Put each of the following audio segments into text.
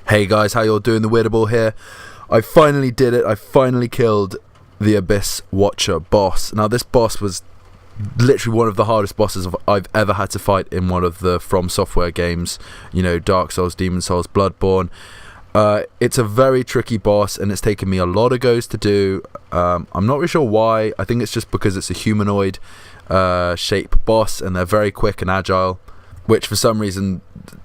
Hey guys, how y'all doing? The Weirdabull here. I finally did it. I finally killed the Abyss Watcher boss. Now this boss was literally one of the hardest bosses I've ever had to fight in one of the From Software games. You know, Dark Souls, Demon Souls, Bloodborne. It's a very tricky boss and it's taken me a lot of goes to do. I'm not really sure why. I think it's just because it's a humanoid shape boss and they're very quick and agile, which for some reason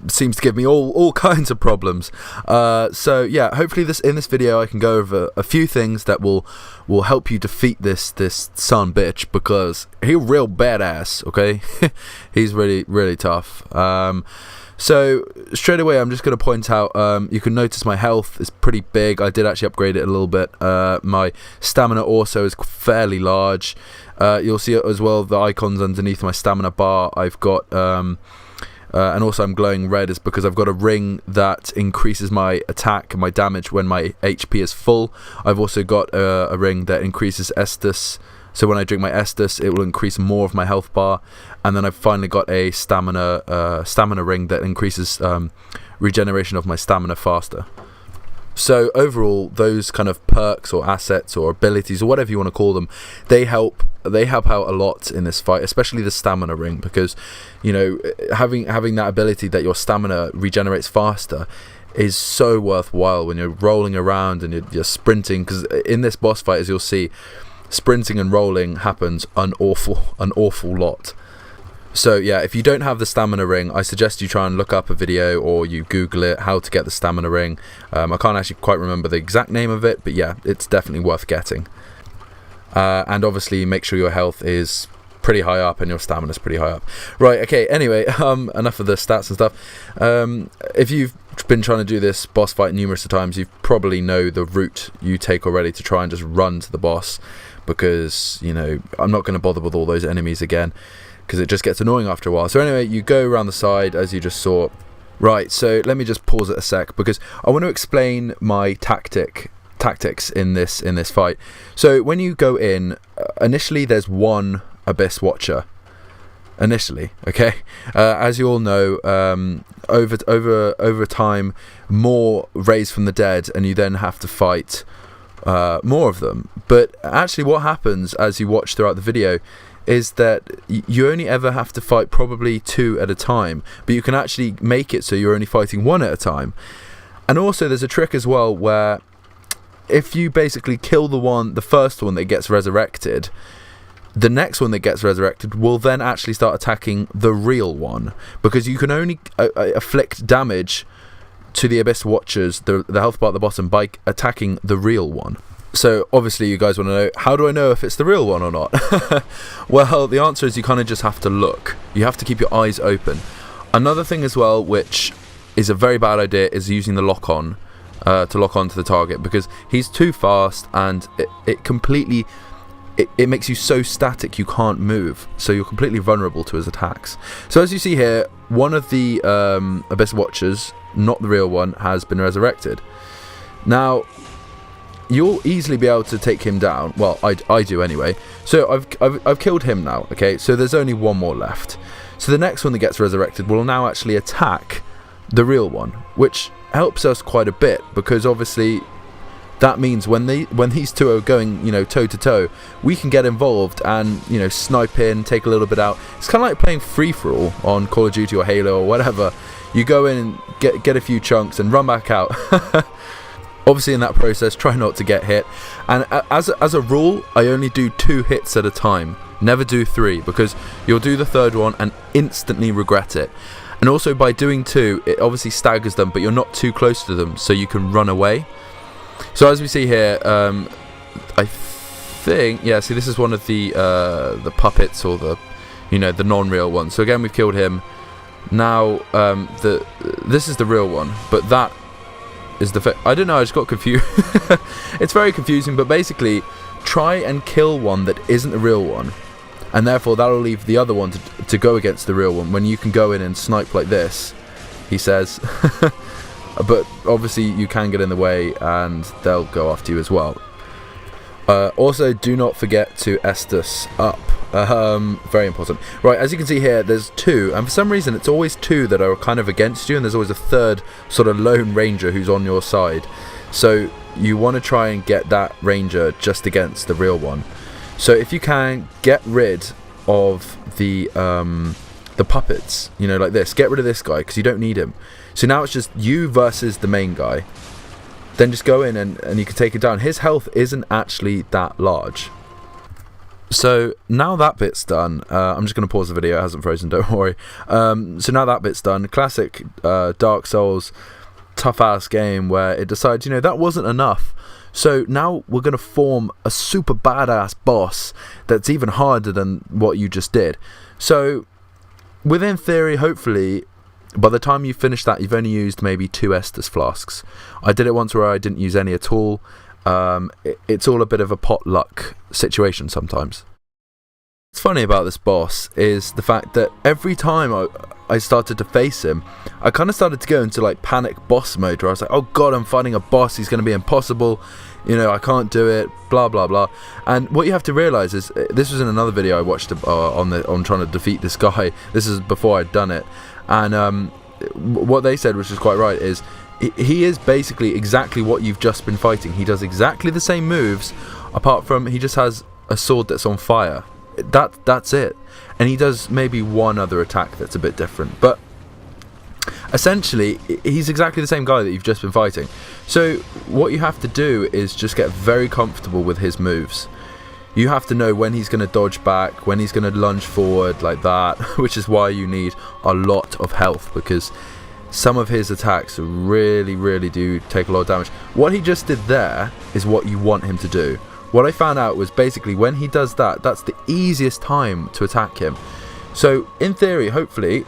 seems to give me all kinds of problems. So yeah, hopefully in this video I can go over a few things that will help you defeat this son bitch, because he's real badass, okay? He's really tough. So straight away I'm just going to point out, you can notice my health is pretty big. I did actually upgrade it a little bit. My stamina also is fairly large. You'll see it as well, the icons underneath my stamina bar. I've got and also I'm glowing red is because I've got a ring that increases my attack and my damage when my HP is full. I've also got a ring that increases Estus, so when I drink my Estus it will increase more of my health bar. And then I've finally got a stamina ring that increases regeneration of my stamina faster. So overall, those kind of perks or assets or abilities or whatever you want to call them, they help out a lot in this fight, especially the stamina ring, because you know, having that ability that your stamina regenerates faster is so worthwhile when you're rolling around and you're sprinting, because in this boss fight, as you'll see, sprinting and rolling happens an awful lot. So yeah, if you don't have the stamina ring, I suggest you try and look up a video or you Google it, how to get the stamina ring. I can't actually quite remember the exact name of it, but yeah, it's definitely worth getting. And obviously make sure your health is pretty high up and your stamina is pretty high up. Right, okay, anyway, enough of the stats and stuff. If you've been trying to do this boss fight numerous times, you probably know the route you take already to try and just run to the boss, because, you know, I'm not going to bother with all those enemies again, because it just gets annoying after a while. So anyway, you go around the side as you just saw. Right, so let me just pause it a sec, because I want to explain my tactics in this fight. So when you go in, initially there's one Abyss Watcher. Initially, okay? As you all know, over time, more raise from the dead, and you then have to fight more of them. But actually what happens as you watch throughout the video is that you only ever have to fight probably 2 at a time, but you can actually make it so you're only fighting 1 at a time. And also there's a trick as well where if you basically kill the first one that gets resurrected, the next one that gets resurrected will then actually start attacking the real one, because you can only afflict damage to the Abyss Watchers, the health bar at the bottom, by attacking the real one. So obviously you guys want to know, how do I know if it's the real one or not? Well, the answer is you kind of just have to look. You have to keep your eyes open. Another thing as well, which is a very bad idea, is using the lock-on to lock on to the target, because he's too fast and it makes you so static you can't move, so you're completely vulnerable to his attacks. So as you see here, one of the Abyss Watchers, not the real one, has been resurrected. Now you'll easily be able to take him down. Well, I do anyway. So I've killed him now, okay? So there's only one more left. So the next one that gets resurrected will now actually attack the real one, which helps us quite a bit, because obviously that means when these two are going, you know, toe to toe, we can get involved and, you know, snipe in, take a little bit out. It's kind of like playing free for all on Call of Duty or Halo or whatever. You go in and get a few chunks and run back out. Obviously in that process, try not to get hit. And as a rule, I only do 2 hits at a time. Never do 3, because you'll do the third one and instantly regret it. And also by doing 2, it obviously staggers them, but you're not too close to them, so you can run away. So as we see here, I think, yeah, see, this is one of the puppets, or the, you know, the non-real one. So again, we've killed him. Now this is the real one, but that is the I don't know, I just got confused. It's very confusing, but basically try and kill one that isn't the real one, and therefore that'll leave the other one to go against the real one, when you can go in and snipe like this, he says. But obviously you can get in the way and they'll go after you as well. Also, do not forget to Estus up. Very important. Right, as you can see here, there's 2, and for some reason it's always 2 that are kind of against you, and there's always a 3rd sort of lone ranger who's on your side. So you want to try and get that ranger just against the real one. So if you can, get rid of the puppets, you know, like this. Get rid of this guy because you don't need him. So now it's just you versus the main guy. Then just go in and you can take it down. His health isn't actually that large. So now that bit's done. I'm just going to pause the video. It hasn't frozen, don't worry. So now that bit's done. Classic Dark Souls tough ass game where it decides, you know, that wasn't enough. So now we're going to form a super badass boss that's even harder than what you just did. So within theory, hopefully, by the time you finish that, you've only used maybe 2 Estus flasks. I did it once where I didn't use any at all. It's all a bit of a potluck situation sometimes. What's funny about this boss is the fact that every time I started to face him, I kind of started to go into like panic boss mode where I was like, oh god, I'm fighting a boss, he's going to be impossible, you know, I can't do it, blah blah blah. And what you have to realise is, this was in another video I watched on trying to defeat this guy. This is before I'd done it, and what they said, which is quite right, is he is basically exactly what you've just been fighting. He does exactly the same moves, apart from he just has a sword that's on fire. That's it. And he does maybe one other attack that's a bit different, but essentially he's exactly the same guy that you've just been fighting. So what you have to do is just get very comfortable with his moves. You have to know when he's going to dodge back, when he's going to lunge forward like that, which is why you need a lot of health, because some of his attacks really do take a lot of damage. What he just did there is what you want him to do. What I found out was basically when he does that, that's the easiest time to attack him. So in theory, hopefully,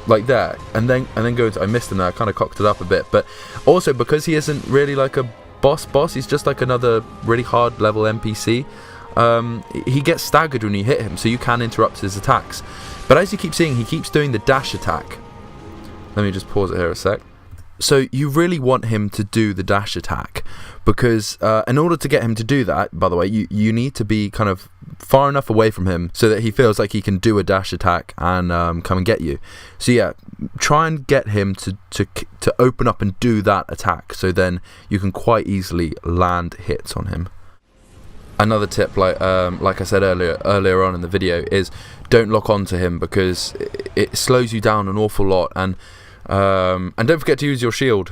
like that, and then go into, I missed him there, I kind of cocked it up a bit, but also because he isn't really like a boss, he's just like another really hard level NPC. He gets staggered when you hit him, so you can interrupt his attacks. But as you keep seeing, he keeps doing the dash attack. Let me just pause it here a sec. So you really want him to do the dash attack, because in order to get him to do that, by the way, you need to be kind of far enough away from him so that he feels like he can do a dash attack and come and get you. So yeah, try and get him to open up and do that attack, so then you can quite easily land hits on him. Another tip, like I said earlier on in the video, is don't lock onto him, because it slows you down an awful lot. And don't forget to use your shield.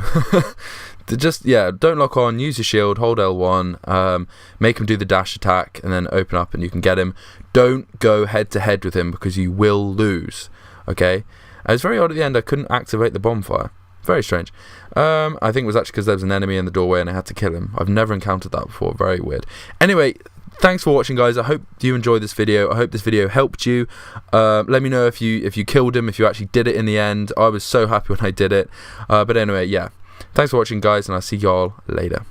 Don't lock on, use your shield, hold L1, make him do the dash attack, and then open up and you can get him. Don't go head to head with him, because you will lose, okay? And it's very odd at the end I couldn't activate the bonfire. Very strange. I think it was actually because there was an enemy in the doorway and I had to kill him. I've never encountered that before. Very weird. Anyway, thanks for watching, guys. I hope you enjoyed this video. I hope this video helped you. Let me know if you killed him, if you actually did it in the end. I was so happy when I did it. But anyway, yeah. Thanks for watching, guys, and I'll see y'all later.